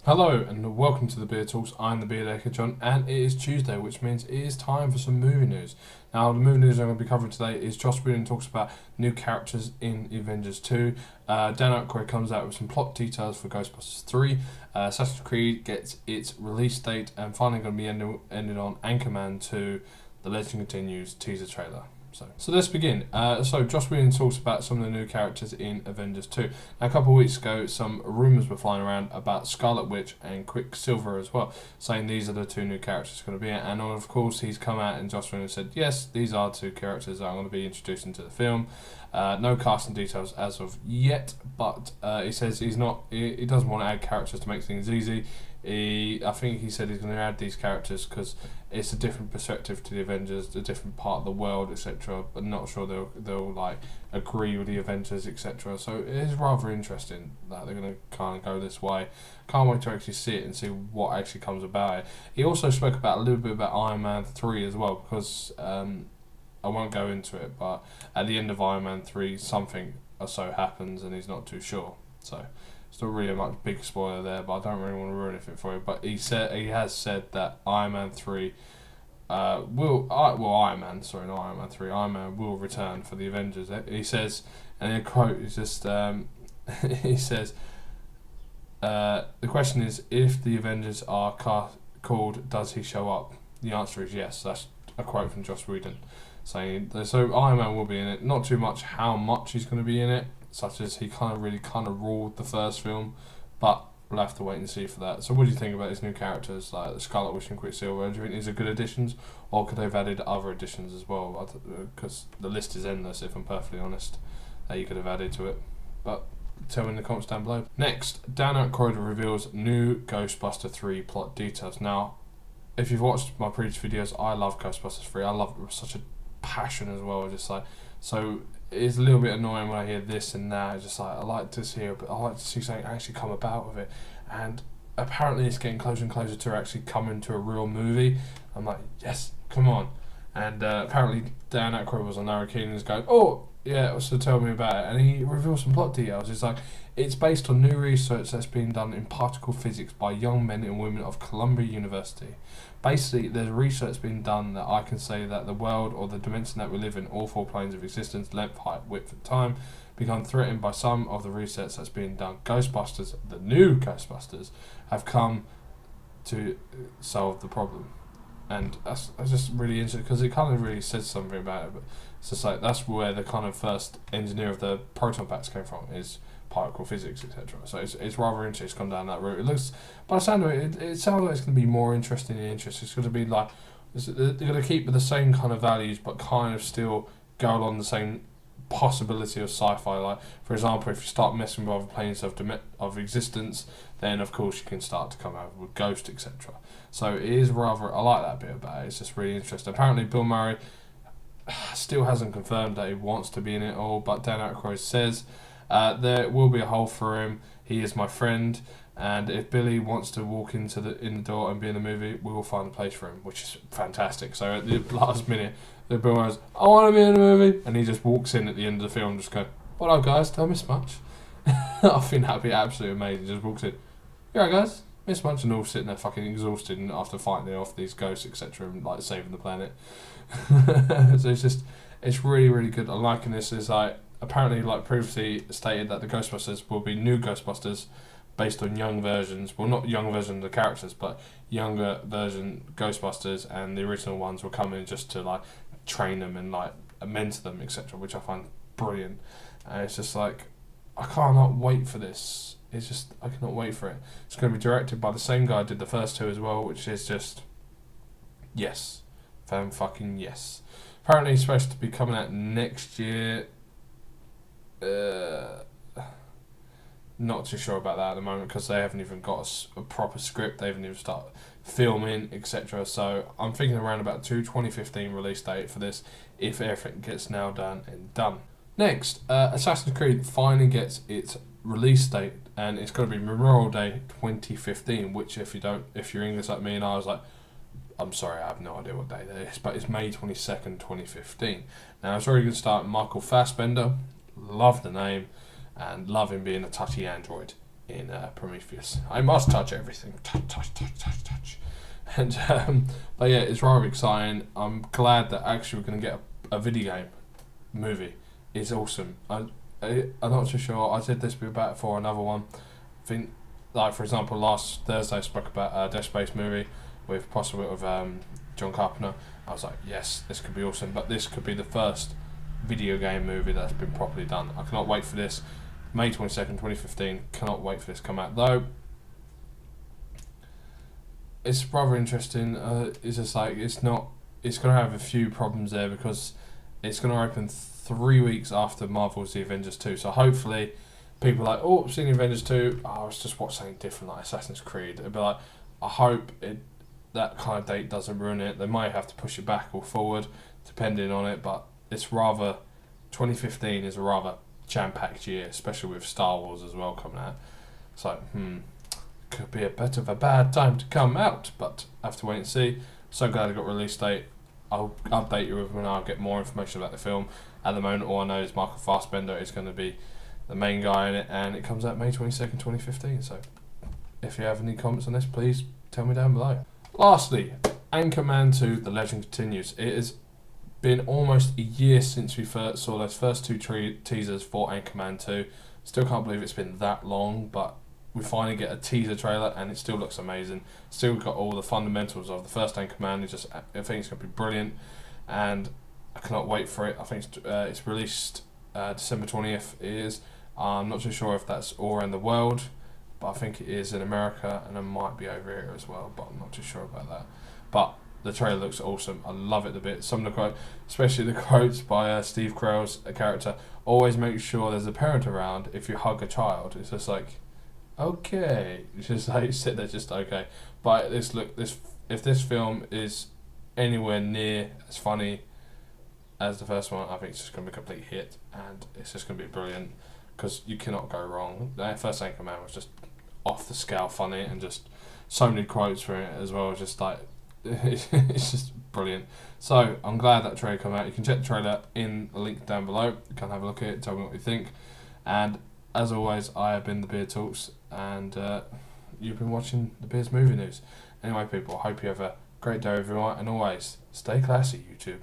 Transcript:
Hello and welcome to the Beer Talks. I'm the Beer Laker John, and it is Tuesday, which means it is time for some movie news. Now, the movie news I'm going to be covering today is Joss Whedon talks about new characters in Avengers 2. Dan Aykroyd comes out with some plot details for Ghostbusters 3. Assassin's Creed gets its release date, and finally going to be ended on Anchorman 2, The Legend Continues teaser trailer. So let's begin. So Joss Whedon talks about some of the new characters in Avengers 2. Now, a couple of weeks ago, some rumours were flying around about Scarlet Witch and Quicksilver as well, saying these are the two new characters going to be in. And of course, he's come out and Joss Whedon said, yes, these are two characters that are going to be introduced into the film. No casting details as of yet, but he says he doesn't want to add characters to make things easy. I think he said he's going to add these characters because it's a different perspective to the Avengers, a different part of the world, etc. But not sure they'll like agree with the Avengers, etc. So it is rather interesting that they're going to kind of go this way. Can't wait to actually see it and see what actually comes about it. He also spoke about a little bit about Iron Man 3 as well, because I won't go into it, but at the end of Iron Man 3 something or so happens and he's not too sure. So it's not really a much big spoiler there, but I don't really want to ruin anything for you. But he has said that Iron Man 3 Iron Man 3, Iron Man will return for the Avengers. He says, and the quote is just, he says, the question is, if the Avengers are called, does he show up? The answer is yes. That's a quote from Joss Whedon saying, so Iron Man will be in it. Not too much how much he's going to be in it, such as he kind of ruled the first film, but we'll have to wait and see for that. So what do you think about his new characters, like Scarlet Witch and Quicksilver? Do you think these are good additions, or could they have added other additions as well? Because the list is endless, if I'm perfectly honest, that you could have added to it. But tell me in the comments down below. Next, Dan Aykroyd reveals new Ghostbusters 3 plot details. Now, if you've watched my previous videos, I love Ghostbusters 3. I love it with such a passion as well. Just like, so it's a little bit annoying when I hear this and that. It's just like, I like to see something actually come about with it. And apparently it's getting closer and closer to actually coming to a real movie. I'm like, yes, come on. And apparently Dan Aykroyd was on Larry Keenan's going, oh yeah, so tell me about it. And he revealed some plot details. It's like, it's based on new research that's been done in particle physics by young men and women of Columbia University. Basically, there's research being done that I can say that the world or the dimension that we live in, all four planes of existence, length, height, width, and time, become threatened by some of the research that's being done. Ghostbusters, the new Ghostbusters, have come to solve the problem. And that's just really interesting, because it kind of really says something about it. But it's just like, that's where the kind of first engineer of the proton packs came from, is particle physics, etc. So it's rather interesting. It's gone down that route. It looks, by the sound of it, it sounds like it's going to be more interesting and interesting. It's going to be like, they're going to keep the same kind of values, but kind of still go along the same possibility of sci-fi. Like, for example, if you start messing with other planes of existence, then of course you can start to come out with ghosts, etc. So it is rather, I like that bit about it. It's just really interesting. Apparently Bill Murray still hasn't confirmed that he wants to be in it all, but Dan Aykroyd says there will be a hole for him. He is my friend, and if Billy wants to walk in the door and be in the movie, we will find a place for him, which is fantastic. So at the last minute, the Bill goes, I want to be in the movie, and he just walks in at the end of the film, just go, what up guys, don't miss much. I think that'd be absolutely amazing. Just walks in, yeah right, guys, miss much, and all sitting there fucking exhausted and after fighting off these ghosts, etc., and like saving the planet. So it's really, really good. I'm liking this. Is like, apparently, like previously stated, that the Ghostbusters will be new Ghostbusters based on young versions. Well, not young version of the characters, but younger version Ghostbusters, and the original ones will come in just to like train them and like mentor them, etc., which I find brilliant. And it's just like, I cannot wait for this. It's just, I cannot wait for it. It's going to be directed by the same guy who did the first two as well, which is just, yes, fucking yes. Apparently it's supposed to be coming out next year. Not too sure about that at the moment, because they haven't even got a proper script. They haven't even started filming, etc. So I'm thinking around about 2015 release date for this, if everything gets now done and done. Next, Assassin's Creed finally gets its release date, and it's going to be Memorial Day 2015. Which, if you're English like me, and I was like, I'm sorry, I have no idea what day that is, but it's May 22nd, 2015. Now it's already going to start Michael Fassbender. Love the name, and love him being a touchy android. in Prometheus. I must touch everything. Touch. And but yeah, it's rather exciting. I'm glad that actually we're going to get a video game movie. It's awesome. I'm not too sure. I said this would be about for another one. I think, like for example, last Thursday I spoke about a Death Space movie with possibly with John Carpenter. I was like, yes, this could be awesome. But this could be the first video game movie that's been properly done. I cannot wait for this. May 22nd, 2015. Cannot wait for this to come out. Though, it's rather interesting. It's just like, it's going to have a few problems there because it's going to open 3 weeks after Marvel's The Avengers 2. So hopefully, people are like, oh, I've seen The Avengers 2. Oh, let's just watch something different like Assassin's Creed. It'd be like, I hope that kind of date doesn't ruin it. They might have to push it back or forward, depending on it. But it's rather, 2015 is a rather jam-packed year, especially with Star Wars as well coming out. So, could be a bit of a bad time to come out, but I have to wait and see. So glad I got release date. I'll update you when I get more information about the film. At the moment, all I know is Michael Fassbender is going to be the main guy in it, and it comes out May 22nd, 2015. So, if you have any comments on this, please tell me down below. Lastly, Anchorman 2, The Legend Continues. It has been almost a year since we first saw those first two teasers for Anchorman 2. Still can't believe it's been that long, but we finally get a teaser trailer and it still looks amazing. Still got all the fundamentals of the first Anchorman. I think it's going to be brilliant, and I cannot wait for it. I think it's released December 20th. It is. I'm not too sure if that's all around the world, but I think it is in America, and it might be over here as well, but I'm not too sure about that. But the trailer looks awesome. I love it a bit. Some of the quotes, especially the quotes by Steve Carell's character, always make sure there's a parent around if you hug a child. It's just like, okay. It's just like, sit there just okay. But if this film is anywhere near as funny as the first one, I think it's just going to be a complete hit, and it's just going to be brilliant because you cannot go wrong. That first Anchorman was just off the scale funny, and just so many quotes for it as well. Just like, it's just brilliant. So I'm glad that trailer came out. You can check the trailer in the link down below. You can have a look at it, tell me what you think. And as always, I have been the Beard Talks, and you've been watching the Beard's Movie News. Anyway, people, I hope you have a great day, everyone, and always stay classy, YouTube.